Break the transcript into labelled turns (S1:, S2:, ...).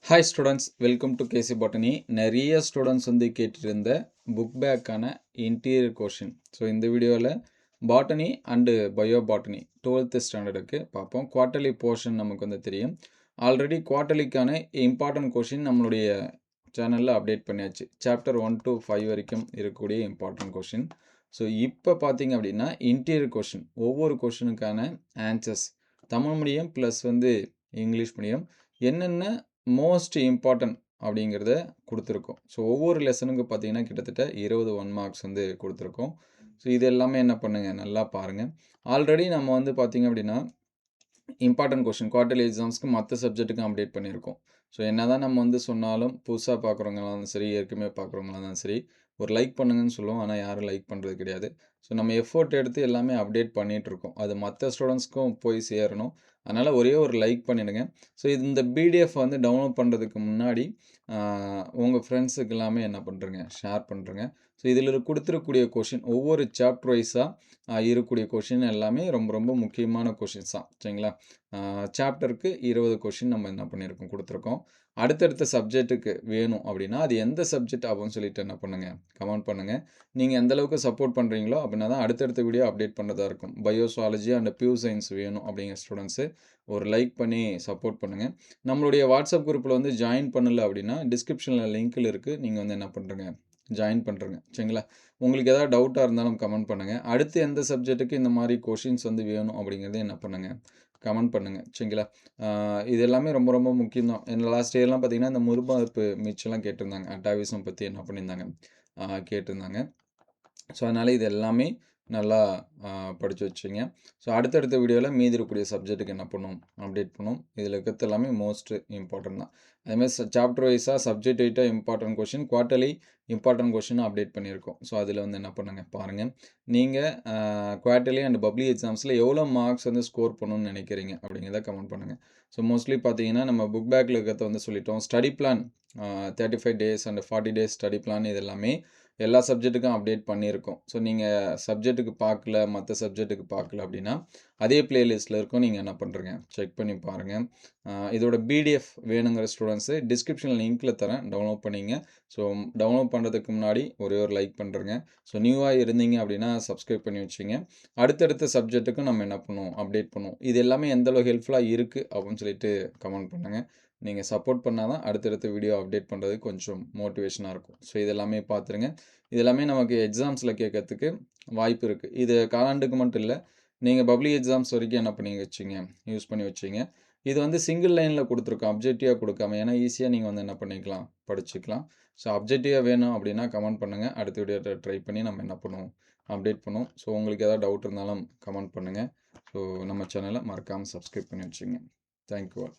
S1: Hi students, welcome to KC botany. நிறைய students வந்து கேட்டுருந்த புக் பேக்கான இன்டீரியர் கொஷின். ஸோ இந்த வீடியோவில் botany and bio botany 12th ஸ்டாண்டர்டுக்கு பார்ப்போம். குவார்ட்டர்லி போர்ஷன் நமக்கு வந்து தெரியும். ஆல்ரெடி குவார்ட்டர்லிக்கான இம்பார்ட்டன்ட் கொஷின் நம்மளுடைய சேனலில் அப்டேட் பண்ணியாச்சு. சாப்டர் 1 to 5 வரைக்கும் இருக்கக்கூடிய இம்பார்ட்டன்ட் கொஷின். ஸோ இப்போ பார்த்தீங்க அப்படின்னா இன்டீரியர் கொஷின், ஒவ்வொரு கொஷினுக்கான ஆன்சர்ஸ் தமிழ் மீடியம் ப்ளஸ் வந்து இங்கிலீஷ் மீடியம் என்னென்ன மோஸ்ட் இம்பார்ட்டன்ட் அப்படிங்கிறத கொடுத்துருக்கோம். ஸோ ஒவ்வொரு லெசனுக்கு பார்த்தீங்கன்னா கிட்டத்தட்ட 20 1 மார்க்ஸ் வந்து கொடுத்துருக்கோம். ஸோ இது எல்லாமே என்ன பண்ணுங்கள், நல்லா பாருங்கள். ஆல்ரெடி நம்ம வந்து பார்த்திங்க அப்படின்னா இம்பார்ட்டன்ட் கொஷின் குவார்ட்டர்லி எக்ஸாம்ஸ்க்கு மற்ற சப்ஜெக்ட்டுக்கும் அப்டேட் பண்ணியிருக்கோம். ஸோ என்ன தான் நம்ம வந்து சொன்னாலும் புதுசாக பார்க்குறவங்களாலும் சரி, ஏற்கனவே பார்க்குறவங்களாலும் சரி, ஒரு லைக் பண்ணுங்கன்னு சொல்லுவோம். ஆனால் யாரும் லைக் பண்ணுறது கிடையாது. ஸோ நம்ம எஃபோர்ட் எடுத்து எல்லாமே அப்டேட் பண்ணிகிட்ருக்கோம். அது மற்ற ஸ்டூடெண்ட்ஸ்க்கும் போய் சேரணும். அதனால் ஒரே ஒரு லைக் பண்ணிவிடுங்க. ஸோ இந்த பிடிஎஃப் வந்து டவுன்லோட் பண்ணுறதுக்கு முன்னாடி உங்கள் ஃப்ரெண்ட்ஸுக்கு எல்லாமே என்ன பண்ணுறங்க, ஷேர் பண்ணுறங்க. ஸோ இதில் கொடுத்துருக்கூடிய கொஷின் ஒவ்வொரு சாப்டர் வைஸாக இருக்கக்கூடிய கொஷின் எல்லாமே ரொம்ப ரொம்ப முக்கியமான கொஷின்ஸ் தான். சரிங்களா? சாப்டருக்கு 20 கொஷின் நம்ம என்ன பண்ணியிருக்கோம், கொடுத்துருக்கோம். அடுத்தடுத்த சப்ஜெக்ட்டுக்கு வேணும் அப்படின்னா அது எந்த சப்ஜெக்ட் அப்படின்னு சொல்லிட்டு என்ன பண்ணுங்கள், கமெண்ட் பண்ணுங்கள். நீங்கள் எந்த அளவுக்கு சப்போர்ட் பண்ணுறீங்களோ அப்படின்னா தான் அடுத்தடுத்த வீடியோ அப்டேட் பண்ணுறதா இருக்கும். பயோசாலஜி அண்ட் பியூர் சயின்ஸ் வேணும் அப்படிங்கிற ஸ்டூடெண்ட்ஸு ஒரு லைக் பண்ணி சப்போர்ட் பண்ணுங்கள். நம்மளுடைய வாட்ஸ்அப் குரூப்பில் வந்து ஜாயின் பண்ணலை அப்படின்னா டிஸ்கிரிப்ஷனில் லிங்க்கில் இருக்குது. நீங்கள் வந்து என்ன பண்ணுறங்க, ஜாயின் பண்ணுறங்க. சரிங்களா? உங்களுக்கு எதாவது டவுட்டாக இருந்தாலும் கமெண்ட் பண்ணுங்கள். அடுத்து எந்த சப்ஜெக்ட்டுக்கு இந்த மாதிரி கொஷின்ஸ் வந்து வேணும் அப்படிங்கிறத என்ன பண்ணுங்கள், கமெண்ட் பண்ணுங்கள். சரிங்களா? இது எல்லாமே ரொம்ப ரொம்ப முக்கியம் தான். இந்த லாஸ்ட் இயர்லாம் பார்த்தீங்கன்னா இந்த முதுமறுப்பு மீட்ஸ்லாம் கேட்டிருந்தாங்க. அட்டாவிசம் பற்றி என்ன பண்ணியிருந்தாங்க, கேட்டிருந்தாங்க. ஸோ அதனால் இது எல்லாமே நல்லா படித்து வச்சுங்க. ஸோ அடுத்தடுத்த வீடியோவில் மீதி இருக்கக்கூடிய சப்ஜெக்ட்டுக்கு என்ன பண்ணுவோம், அப்டேட் பண்ணுவோம். இதில் இருக்கிறது எல்லாமே மோஸ்ட் இம்பார்ட்டன்ட் தான். அதேமாதிரி சாப்டர் வைஸாக சப்ஜெக்ட் வைட்டாக important question, quarterly important question update பண்ணியிருக்கோம். ஸோ அதில் வந்து என்ன பண்ணுங்கள், பாருங்கள். நீங்கள் குவார்ட்டர்லி அண்ட் பப்ளிக் எக்ஸாம்ஸில் எவ்வளோ மார்க்ஸ் வந்து ஸ்கோர் பண்ணணும்னு நினைக்கிறீங்க அப்படிங்கிறத கமெண்ட் பண்ணுங்கள். ஸோ மோஸ்ட்லி பார்த்தீங்கன்னா நம்ம புக் பேக்கில் இருக்கிறத வந்து சொல்லிட்டோம். Study plan 35 days and 40 days study plan இது எல்லாமே எல்லா சப்ஜெக்ட்டுக்கும் அப்டேட் பண்ணியிருக்கோம். ஸோ நீங்கள் சப்ஜெக்ட்டுக்கு பார்க்கல, மற்ற சப்ஜெக்ட்டுக்கு பார்க்கல அப்படின்னா அதே பிளேலிஸ்ட்டில் இருக்கும். நீங்கள் என்ன பண்ணுறீங்க, செக் பண்ணி பாருங்கள். இதோட பிடிஎஃப் வேணுங்கிற ஸ்டூடெண்ட்ஸு டிஸ்கிரிப்ஷனில் லிங்க்கில் தரேன், டவுன்லோட் பண்ணிங்க. ஸோ டவுன்லோட் பண்ணுறதுக்கு முன்னாடி ஒரே ஒரு லைக் பண்ணுறேங்க. ஸோ நியூவாக இருந்தீங்க அப்படின்னா சப்ஸ்கிரைப் பண்ணி வச்சுங்க. அடுத்தடுத்த சப்ஜெக்ட்டுக்கும் நம்ம என்ன பண்ணுவோம், அப்டேட் பண்ணுவோம். இது எல்லாமே எந்தளவு ஹெல்ப்ஃபுல்லாக இருக்குது அப்படின்னு சொல்லிட்டு கமெண்ட் பண்ணுங்கள். நீங்கள் சப்போர்ட் பண்ணால் தான் அடுத்தடுத்த வீடியோ அப்டேட் பண்ணுறதுக்கு கொஞ்சம் மோட்டிவேஷனாக இருக்கும். ஸோ இதெல்லாமே பார்த்துருங்க. இதெல்லாமே நமக்கு எக்ஸாம்ஸில் கேட்கறதுக்கு வாய்ப்பு இருக்குது. இது காலாண்டுக்கு மட்டும் இல்லை, நீங்கள் பப்ளிக் எக்ஸாம்ஸ் வரைக்கும் என்ன பண்ணி வச்சிங்க, யூஸ் பண்ணி வச்சிங்க. இது வந்து சிங்கிள் லைனில் கொடுத்துருக்கோம், அப்ஜெக்டிவாக கொடுக்காம. ஏன்னா ஈஸியாக நீங்கள் வந்து என்ன பண்ணிக்கலாம், படிச்சுக்கலாம். ஸோ அப்ஜெக்டிவாக வேணும் அப்படின்னா கமெண்ட் பண்ணுங்கள். அடுத்த வீடியோ ட்ரை பண்ணி நம்ம என்ன பண்ணுவோம், அப்டேட் பண்ணுவோம். ஸோ உங்களுக்கு ஏதாவது டவுட் இருந்தாலும் கமெண்ட் பண்ணுங்கள். ஸோ நம்ம சேனலை மறக்காமல் சப்ஸ்கிரைப் பண்ணி வச்சுங்க. Thank you all.